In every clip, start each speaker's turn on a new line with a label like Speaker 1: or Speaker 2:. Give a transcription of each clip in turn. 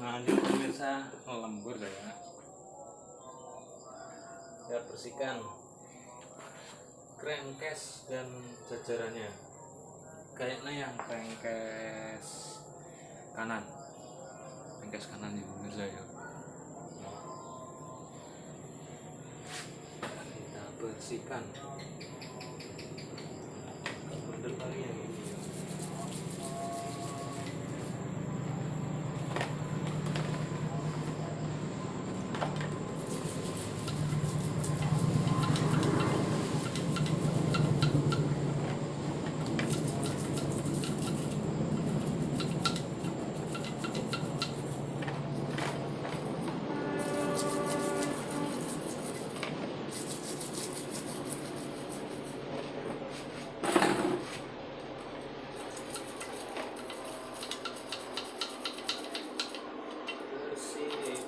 Speaker 1: Nah, ini pemirsa lembur saya bersihkan crankcase dan jajarannya. Kayaknya yang crankcase kanan nih pemirsa ya. Kita bersihkan bener kali ya ini.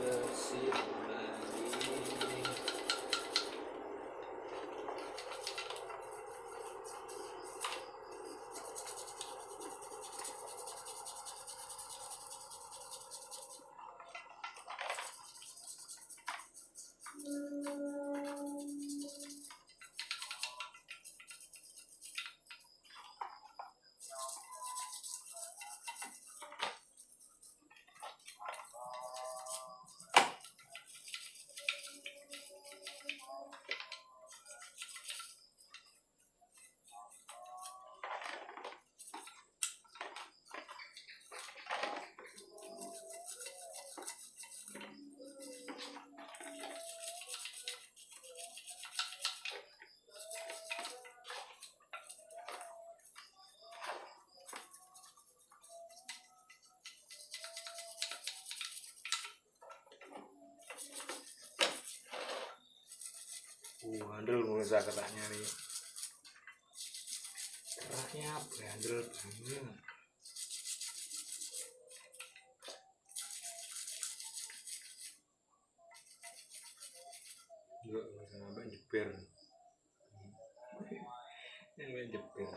Speaker 1: Bersih lagi. Bandel pemirsa keraknya nih. Keraknya bandel banget. Enggak sampai jeber. Yang jeber.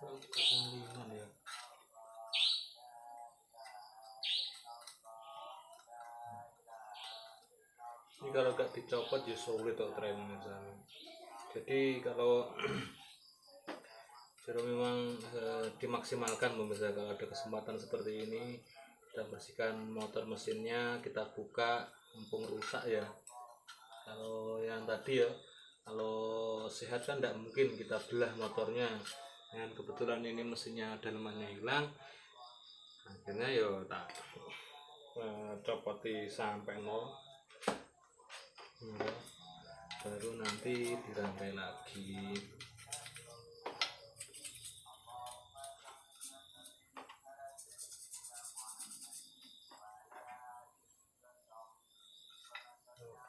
Speaker 1: Kelingan ya. Ini kalau gak dicopot ya sulit tuh tren misalnya. Jadi kalau jadi memang dimaksimalkan pemirsa, kalau ada kesempatan seperti ini kita bersihkan motor mesinnya, kita buka mumpung rusak ya. Kalau yang tadi ya, kalau sehat kan tidak mungkin kita belah motornya. Dan kebetulan ini mesinnya dalemannya hilang, akhirnya ya tak copoti sampai nol. Baru nanti dirangkai lagi.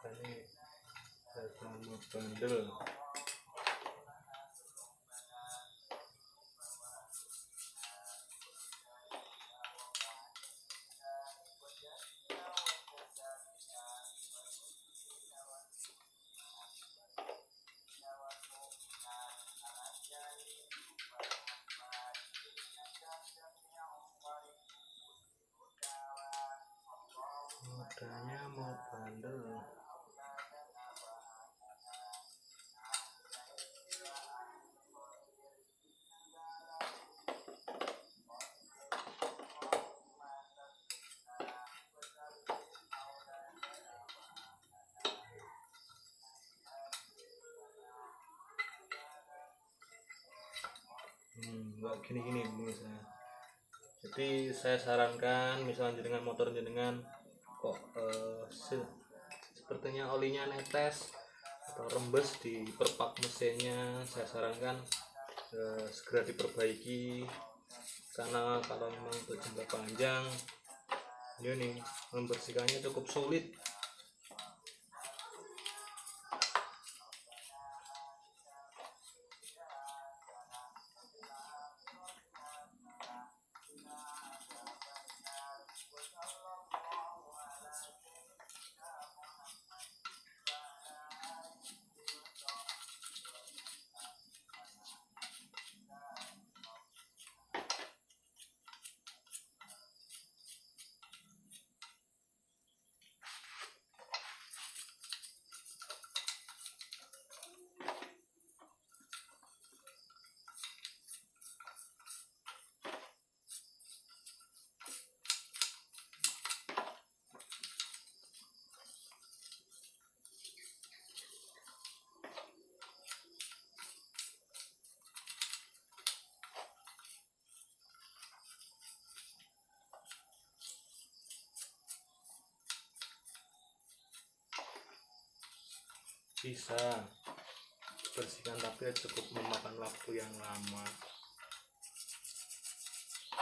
Speaker 1: Ini sama bandel. Modalnya mau bandel. Nggak gini-gini misalnya. Jadi saya sarankan misalnya dengan motor jenengan kok sepertinya olinya netes atau rembes di perpak mesinnya, saya sarankan segera diperbaiki, karena kalau memang untuk jangka panjang ini membersihkannya cukup sulit. Bisa bersihkan tapi cukup memakan waktu yang lama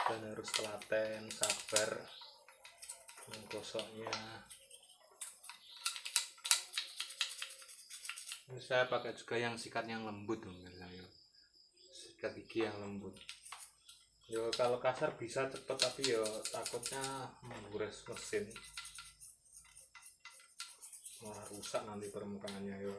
Speaker 1: dan harus telaten, sabar menggosoknya. Ini saya pakai juga yang sikat yang lembut, sikat gigi yang lembut. Yo kalau kasar bisa cepet tapi yo takutnya menggores mesin, malah rusak nanti permukaannya yo.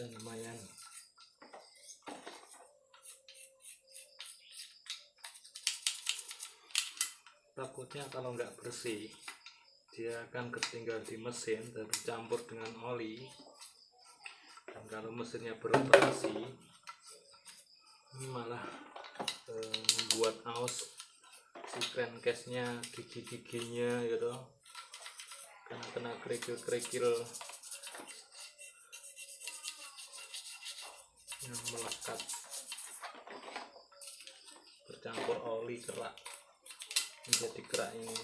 Speaker 1: Dan lumayan takutnya kalau nggak bersih dia akan ketinggal di mesin dan bercampur dengan oli, kalau mesinnya beroperasi malah membuat aus si crankcase-nya, gigi-giginya gitu karena kena kerikil-kerikil yang melekat bercampur oli kerak menjadi kerak ini.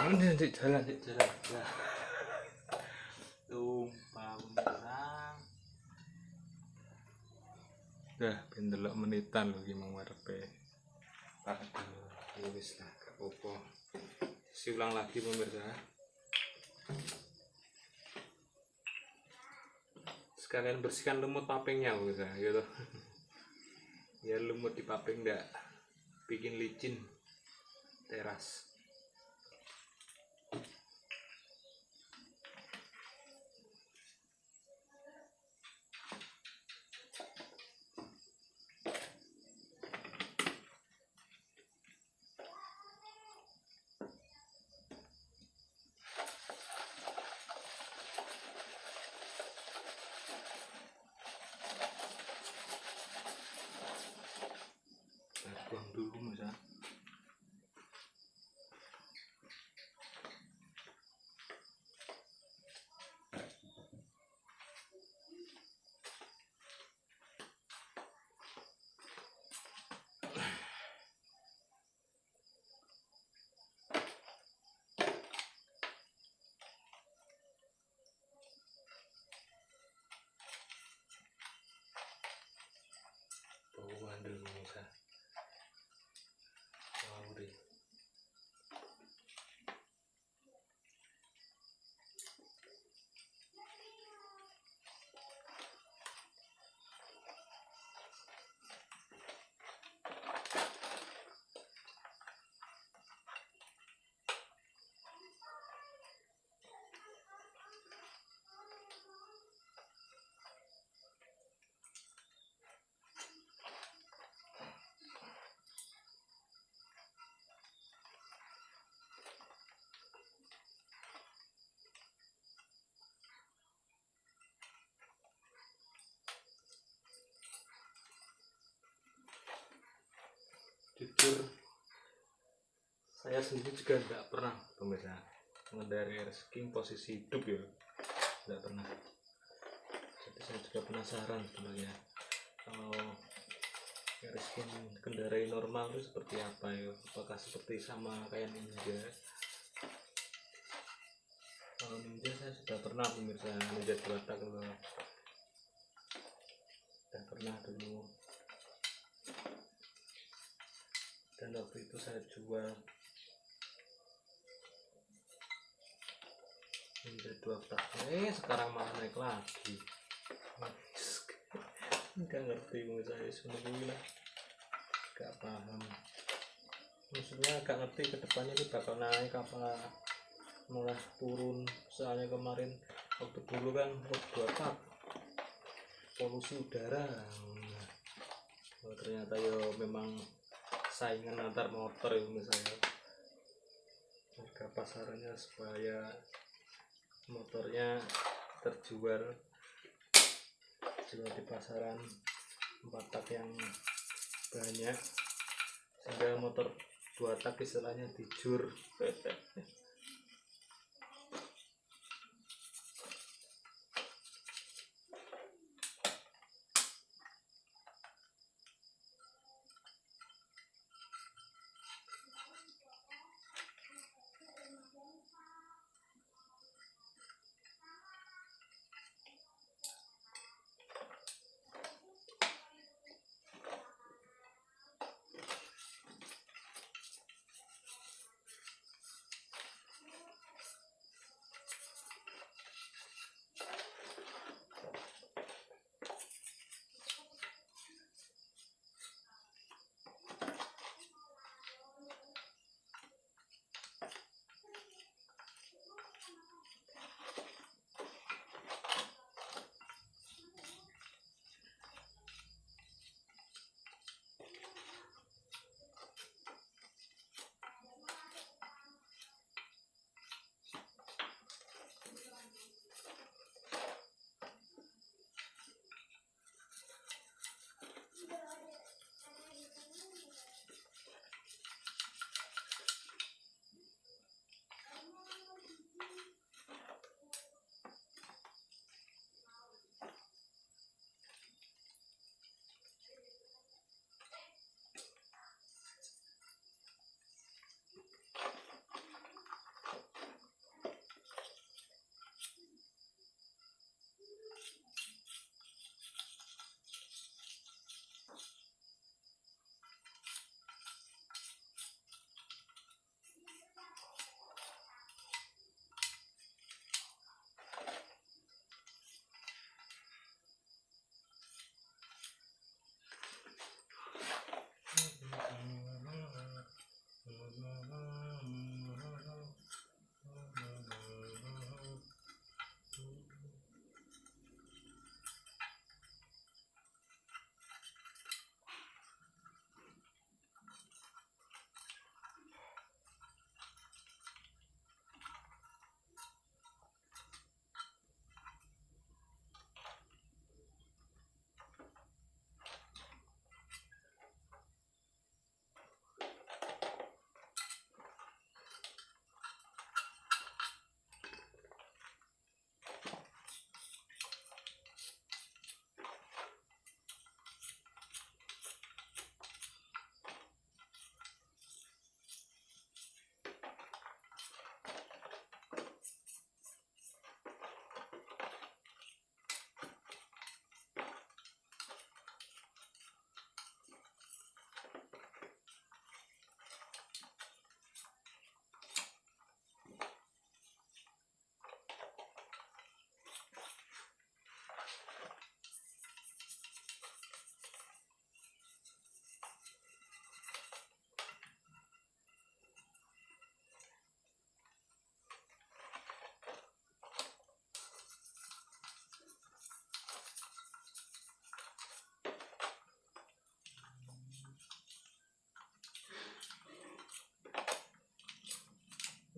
Speaker 1: Ini jalan nah. Tumpah benerang dah pendelok menitan lho iki mang warepe. Aduh, ya wis lah gak apa-apa. Siulang lagi pemirsa. Sekalian bersihkan lumut papingnya pemirsa gitu. Ya lumut di paping ndak bikin licin teras. Buang dulu mas. Buang dulu mas. Jujur saya sendiri juga tidak pernah pemirsa mengendari airsking posisi hidup ya, tidak pernah. Jadi saya juga penasaran sebenarnya kalau airsking kendarai normal itu seperti apa ya, apakah seperti sama kayak Ninja. Kalau Ninja saya sudah pernah pemirsa, Ninja 2 tak sudah pernah dulu. Dan waktu itu saya jual Ninja 2 tak, sekarang malah naik lagi. Nggak ngerti saya sebenarnya, nggak paham. Maksudnya nggak ngerti kedepannya ini bakal naik apa malah turun. Soalnya kemarin waktu dulu kan 2 tak polusi udara. Ternyata ya memang saingan antar motor ya misalnya. Harga pasarannya supaya motornya terjual di pasaran 4 tak yang banyak, sehingga motor 2 tak istilahnya dijur.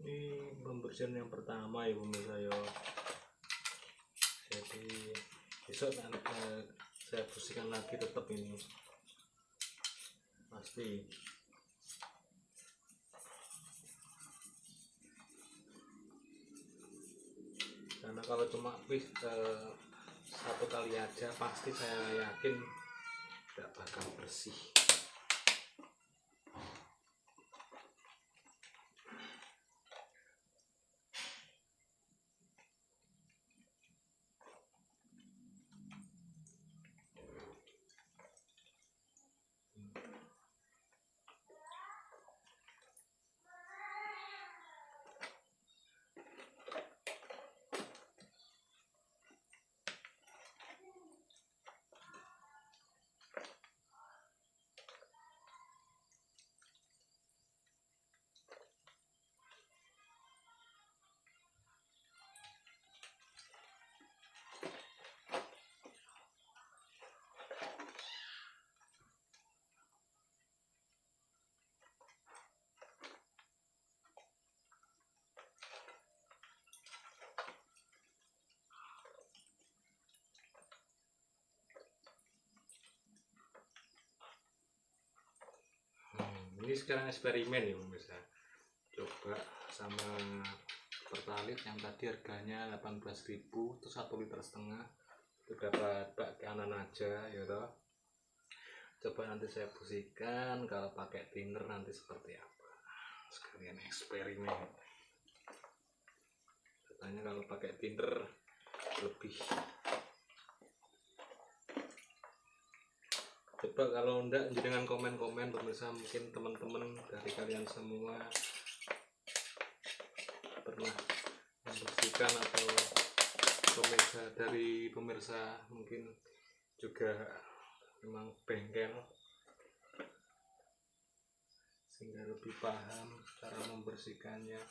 Speaker 1: Ini pembersihan yang pertama ya pemirsa ya. Jadi besok nanti saya bersihkan lagi tetap ini pasti. Karena kalau cuma satu kali aja pasti saya yakin tidak bakal bersih. Ini sekarang eksperimen ya pemirsa, coba sama Pertalite yang tadi harganya 18.000 terus 1,5 liter itu dapat bak kanan aja ya toh. Coba nanti saya bersihkan kalau pakai thinner nanti seperti apa, sekalian eksperimen. Katanya kalau pakai thinner lebih. Coba kalau enggak dengan komen-komen pemirsa, mungkin teman-teman dari kalian semua pernah membersihkan atau pemirsa dari pemirsa mungkin juga memang bengkel sehingga lebih paham cara membersihkannya.